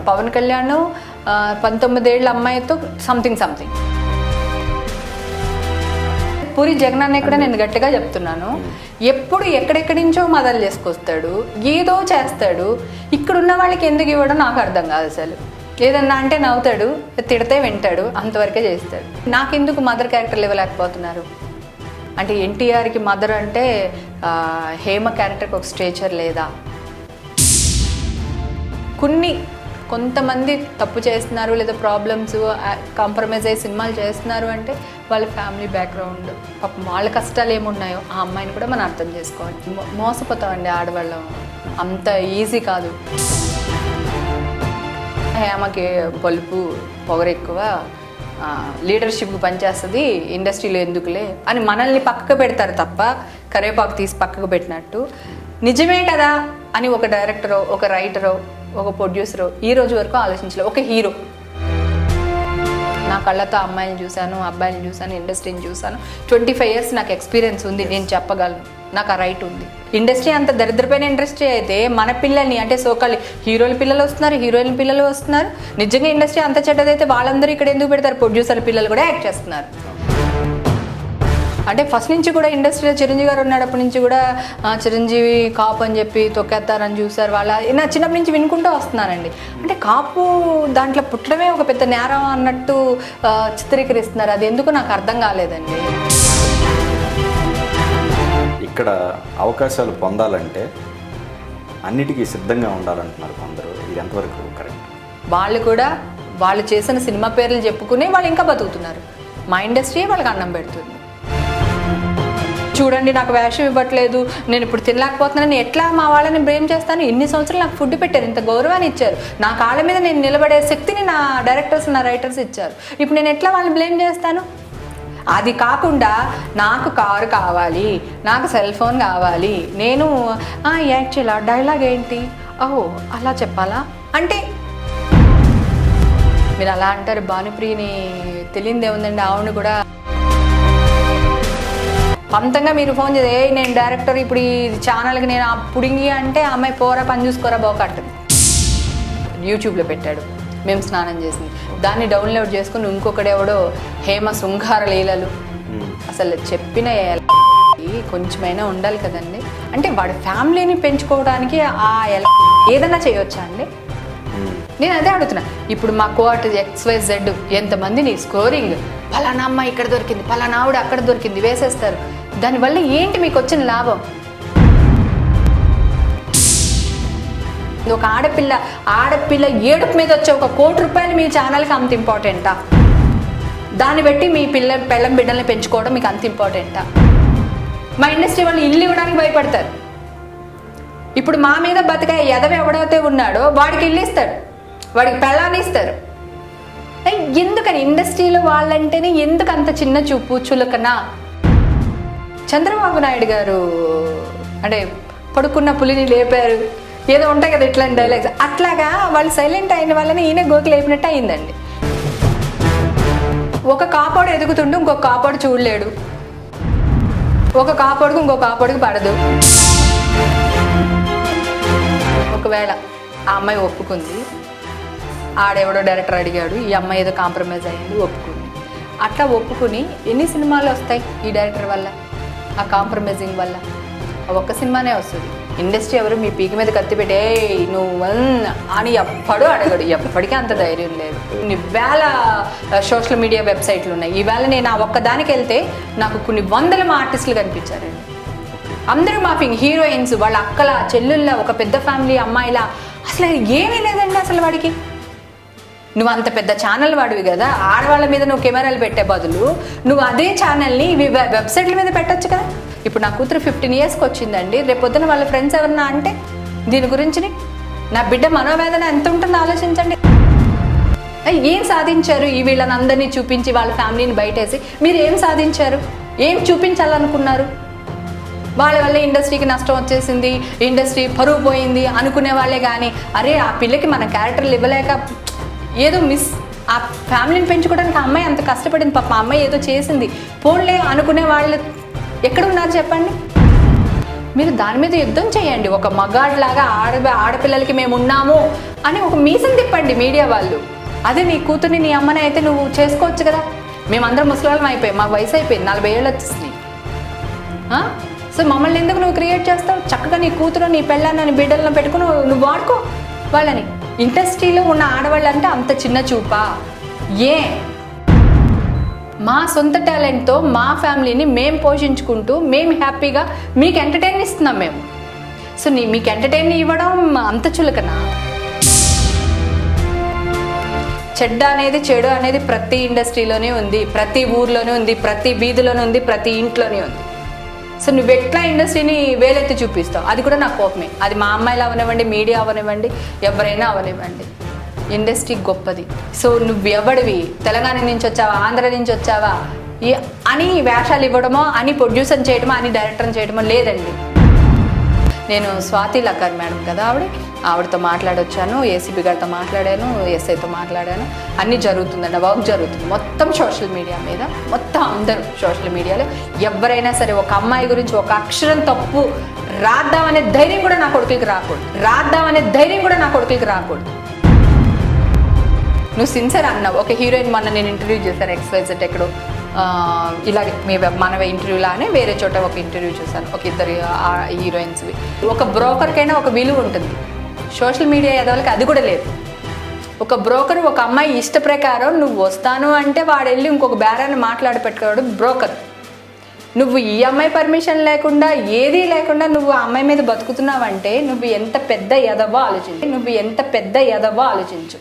పవన్ కళ్యాణ్ 19 ఏళ్ళ అమ్మాయితో సంథింగ్ పూరి జగనన్న కూడా నేను గట్టిగా చెప్తున్నాను, ఎప్పుడు ఎక్కడెక్కడి నుంచో మదలు చేసుకొస్తాడు, ఏదో చేస్తాడు. ఇక్కడున్న వాళ్ళకి ఎందుకు ఇవ్వడం నాకు అర్థం కాదు అసలు. ఏదన్నా అంటే నవ్వుతాడు, తిడితే వింటాడు, అంతవరకే చేస్తాడు. నాకెందుకు మదర్ క్యారెక్టర్లు ఇవ్వలేకపోతున్నారు అంటే ఎన్టీఆర్కి మదర్ అంటే హేమ క్యారెక్టర్కి ఒక స్టేచర్ లేదా? కొంతమంది తప్పు చేస్తున్నారు లేదా ప్రాబ్లమ్స్ కాంప్రమైజ్ అయ్యి సినిమాలు చేస్తున్నారు అంటే వాళ్ళ ఫ్యామిలీ బ్యాక్గ్రౌండ్, పాపం వాళ్ళ కష్టాలు ఏమున్నాయో ఆ అమ్మాయిని కూడా మనం అర్థం చేసుకోవాలి. మోసపోతామండి ఆడవాళ్ళం, అంత ఈజీ కాదు. హేమకి పలుపు పొగరు ఎక్కువ, లీడర్షిప్ పనిచేస్తుంది, ఇండస్ట్రీలో ఎందుకులే అని మనల్ని పక్కకు పెడతారు తప్ప కరివేపాకు తీసి పక్కకు పెట్టినట్టు. నిజమే కదా అని ఒక డైరెక్టరో ఒక రైటరో ఒక ప్రొడ్యూసరో ఈ రోజు వరకు ఆలోచించలేదు. ఒక హీరో, నా కళ్ళతో అమ్మాయిని చూశాను, అబ్బాయిని చూశాను, ఇండస్ట్రీని చూశాను. 25 years నాకు ఎక్స్పీరియన్స్ ఉంది, నేను చెప్పగలను, నాకు ఆ రైట్ ఉంది. ఇండస్ట్రీ అంత దరిద్రపైన ఇండస్ట్రీ అయితే మన పిల్లల్ని అంటే సోకాలి హీరోల పిల్లలు వస్తున్నారు, హీరోయిన్ పిల్లలు వస్తున్నారు. నిజంగా ఇండస్ట్రీ అంత చెడ్డదైతే వాళ్ళందరూ ఇక్కడ ఎందుకు పెడతారు? ప్రొడ్యూసర్ పిల్లలు కూడా యాక్ట్ చేస్తున్నారు. అంటే ఫస్ట్ నుంచి కూడా ఇండస్ట్రీలో చిరంజీవి గారు ఉన్నప్పటి నుంచి కూడా చిరంజీవి కాపు అని చెప్పి తొక్కేస్తారని చూసారు. వాళ్ళ నా చిన్నప్పటి నుంచి వినుకుంటూ వస్తున్నానండి. అంటే కాపు దాంట్లో పుట్టడమే ఒక పెద్ద నేరం అన్నట్టు చిత్రీకరిస్తున్నారు. అది ఎందుకు నాకు అర్థం కాలేదండి. ఇక్కడ అవకాశాలు పొందాలంటే అన్నిటికీ సిద్ధంగా ఉండాలంటున్నారు కొందరు. ఇది ఎంతవరకు కరెక్ట్? వాళ్ళు కూడా వాళ్ళు చేసిన సినిమా పేర్లు చెప్పుకుని వాళ్ళు ఇంకా బతుకుతున్నారు. మా ఇండస్ట్రీ వాళ్ళకి అన్నం పెడుతుంది. చూడండి నాకు వేషం ఇవ్వట్లేదు, నేను ఇప్పుడు తినలేకపోతున్నాను, ఎట్లా మా వాళ్ళని బ్లేమ్ చేస్తాను? ఇన్ని సంవత్సరాలు నాకు ఫుడ్ పెట్టారు, ఇంత గౌరవాన్ని ఇచ్చారు, నా కాళ్ళ మీద నేను నిలబడే శక్తిని నా డైరెక్టర్స్ నా రైటర్స్ ఇచ్చారు. ఇప్పుడు నేను ఎట్లా వాళ్ళని బ్లేమ్ చేస్తాను? అది కాకుండా నాకు కారు కావాలి, నాకు సెల్ ఫోన్ కావాలి, నేను యాక్చువల్గా డైలాగ్ ఏంటి, ఓహో అలా చెప్పాలా అంటే మీరు అలా అంటారు. భానుప్రియని తెలియదే ఉందండి, ఆవిడ కూడా పంతంగా మీరు ఫోన్ చేసి నేను డైరెక్టర్ ఇప్పుడు ఈ ఛానల్కి నేను ఆ పుడింగి అంటే ఆ అమ్మాయి పోరా పని చూసుకోరా బాగుంటుంది. యూట్యూబ్లో పెట్టాడు మేము స్నానం చేసింది, దాన్ని డౌన్లోడ్ చేసుకుని ఇంకొకడెవడో హేమ శృంగార లీలలు. అసలు చెప్పిన కొంచెమైనా ఉండాలి కదండి. అంటే వాడి ఫ్యామిలీని పెంచుకోవడానికి ఆ ఏదన్నా చేయొచ్చా అండి? నేను అదే అడుగుతున్నా. ఇప్పుడు మా కోర్టు XYZ ఎంతమందిని స్కోరింగ్ పలానా అమ్మాయి ఇక్కడ దొరికింది, పలానా ఆవిడ అక్కడ దొరికింది వేసేస్తారు. దానివల్ల ఏంటి మీకు వచ్చిన లాభం? ఒక ఆడపిల్ల ఏడుపు మీద వచ్చే ₹1 కోటి మీ ఛానల్కి అంత ఇంపార్టెంటా? దాన్ని బట్టి మీ పిల్లం బిడ్డల్ని పెంచుకోవడం మీకు అంత ఇంపార్టెంటా? మా ఇండస్ట్రీ వాళ్ళు ఇల్లు ఇవ్వడానికి భయపడతారు. ఇప్పుడు మా మీద బతికే ఎదవ ఎవడైతే ఉన్నాడో వాడికి ఇల్లు ఇస్తాడు, వాడికి పెళ్ళాన్ని ఇస్తారు. ఎందుకని ఇండస్ట్రీలో వాళ్ళంటేనే ఎందుకు అంత చిన్న చూపు చులకన? చంద్రబాబు నాయుడు గారు అంటే పడుకున్న పులిని లేపారు, ఏదో ఉంటాయి కదా ఇట్లాంటి డైలాగ్స్. అట్లాగా వాళ్ళు సైలెంట్ అయిన వాళ్ళని ఈయన గోకి లేపినట్టు అయిందండి. ఒక కాపాడు ఎదుగుతుండు, ఇంకొక కాపాడు చూడలేడు, ఒక కాపాడుకు ఇంకొక కాపాడుకు పడదు. ఒకవేళ ఆ అమ్మాయి ఒప్పుకుంది, ఆడెవడో డైరెక్టర్ అడిగాడు, ఈ అమ్మాయి ఏదో కాంప్రమైజ్ అయ్యింది, ఒప్పుకుంది. అట్లా ఒప్పుకుని ఎన్ని సినిమాలు వస్తాయి ఈ డైరెక్టర్ వల్ల, ఆ కాంప్రమైజింగ్ వల్ల? ఒక్క సినిమానే వస్తుంది. ఇండస్ట్రీ ఎవరు మీ పీక మీద కత్తి పెట్టే నువ్వు అని ఎప్పుడు అడగడు, ఎప్పటికీ అంత ధైర్యం లేదు. కొన్ని వేల సోషల్ మీడియా వెబ్సైట్లు ఉన్నాయి. ఈవేళ నేను ఆ ఒక్కదానికి వెళ్తే నాకు కొన్ని వందల ఆర్టిస్టులు కనిపించారండి. అందరూ మాఫింగ్ హీరోయిన్స్, వాళ్ళ అక్కల చెల్లుళ్ళ, ఒక పెద్ద ఫ్యామిలీ అమ్మాయిలా. అసలు ఏమీ లేదండి అసలు వాడికి. నువ్వు అంత పెద్ద ఛానల్ వాడివి కదా, ఆడవాళ్ళ మీద నువ్వు కెమెరాలు పెట్టే బదులు నువ్వు అదే ఛానల్ని వెబ్సైట్ల మీద పెట్టచ్చు కదా. ఇప్పుడు నా కూతురు 15 yearsకి వచ్చిందండి, రేపొద్దున వాళ్ళ ఫ్రెండ్స్ ఎవరన్నా అంటే దీని గురించి నా బిడ్డ మనోవేదన ఎంత ఉంటుందో ఆలోచించండి. ఏం సాధించారు ఈ వీళ్ళని అందరినీ చూపించి వాళ్ళ ఫ్యామిలీని బయటేసి? మీరు ఏం సాధించారు? ఏం చూపించాలనుకున్నారు? వాళ్ళ వల్ల ఇండస్ట్రీకి నష్టం వచ్చేసింది, ఇండస్ట్రీ పరువు పోయింది అనుకునే వాళ్ళే కానీ అరే ఆ పిల్లకి మన క్యారెక్టర్లు ఇవ్వలేక ఏదో మిస్, ఆ ఫ్యామిలీని పెంచుకోవడానికి ఆ అమ్మాయి అంత కష్టపడింది, పాప ఆ అమ్మాయి ఏదో చేసింది పోన్లే అనుకునే వాళ్ళు ఎక్కడ ఉన్నారు చెప్పండి? మీరు దాని మీద యుద్ధం చేయండి. ఒక మగాడిలాగా ఆడపిల్లలకి మేము ఉన్నాము అని ఒక మీసం తిప్పండి మీడియా వాళ్ళు. అదే నీ కూతుర్ని నీ అమ్మని అయితే నువ్వు చేసుకోవచ్చు కదా. మేమందరం ముసలాళ్ళం అయిపోయాం, మాకు వయసు అయిపోయింది, 40 ఏళ్ళు వచ్చేసినాయి. సో మమ్మల్ని ఎందుకు నువ్వు క్రియేట్ చేస్తావు? చక్కగా నీ కూతురు నీ పెళ్ళాన్ని బిడ్డలను పెట్టుకుని నువ్వు వాడుకో వాళ్ళని. ఇండస్ట్రీలో ఉన్న ఆడవాళ్ళంటే అంత చిన్న చూపా? ఏ మా సొంత టాలెంట్తో మా ఫ్యామిలీని మేము పోషించుకుంటూ మేము హ్యాపీగా మీకు ఎంటర్టైన్ ఇస్తున్నాం మేము. సో మీకు ఎంటర్టైన్ ఇవ్వడం అంత చులకనా? చెడు అనేది ప్రతి ఇండస్ట్రీలోనే ఉంది, ప్రతి ఊర్లోనే ఉంది, ప్రతి వీధిలోనే ఉంది, ప్రతి ఇంట్లోనే ఉంది. సో నువ్వు ఎట్లా ఇండస్ట్రీని వేలెత్తి చూపిస్తావు? అది కూడా నా కోపమే. అది మా అమ్మాయిలు అవనివ్వండి, మీడియా అవనివ్వండి, ఎవరైనా అవనివ్వండి. ఇండస్ట్రీ గొప్పది. సో నువ్వు ఎవడివి? తెలంగాణ నుంచి వచ్చావా, ఆంధ్ర నుంచి వచ్చావా అని వేషాలు ఇవ్వడమో, అని ప్రొడ్యూసర్ చేయడమో, అని డైరెక్టర్ చేయడమో లేదండి. నేను స్వాతి లక్కర్ మేడం కదా, ఆవిడతో మాట్లాడొచ్చాను, ఏసీబీ గారితో మాట్లాడాను, ఎస్ఐతో మాట్లాడాను. అన్నీ జరుగుతుందండి, వర్క్ జరుగుతుంది మొత్తం సోషల్ మీడియా మీద. మొత్తం అందరూ సోషల్ మీడియాలో ఎవరైనా సరే ఒక అమ్మాయి గురించి ఒక అక్షరం తప్పు రాద్దామనే ధైర్యం కూడా నా కొడుకులకి రాకూడదు. నువ్వు సిన్సియర్ అన్నావు. ఒక హీరోయిన్ మొన్న నేను ఇంటర్వ్యూ చేశాను, XYZ ఎక్కడో ఇలాగే మన ఇంటర్వ్యూలానే వేరే చోట ఒక ఇంటర్వ్యూ చూశాను, ఒక ఇద్దరు హీరోయిన్స్వి. ఒక బ్రోకర్కైనా ఒక విలువ ఉంటుంది, సోషల్ మీడియా ఎదవలకి అది కూడా లేదు. ఒక బ్రోకర్ ఒక అమ్మాయి ఇష్ట ప్రకారం నువ్వు వస్తాను అంటే వాడు వెళ్ళి ఇంకొక బేరాన్ని మాట్లాడి పెట్టుకోవడం బ్రోకర్. నువ్వు ఈ అమ్మాయి పర్మిషన్ లేకుండా, ఏదీ లేకుండా నువ్వు ఆ అమ్మాయి మీద బతుకుతున్నావంటే నువ్వు ఎంత పెద్ద ఎదవో ఆలోచించు.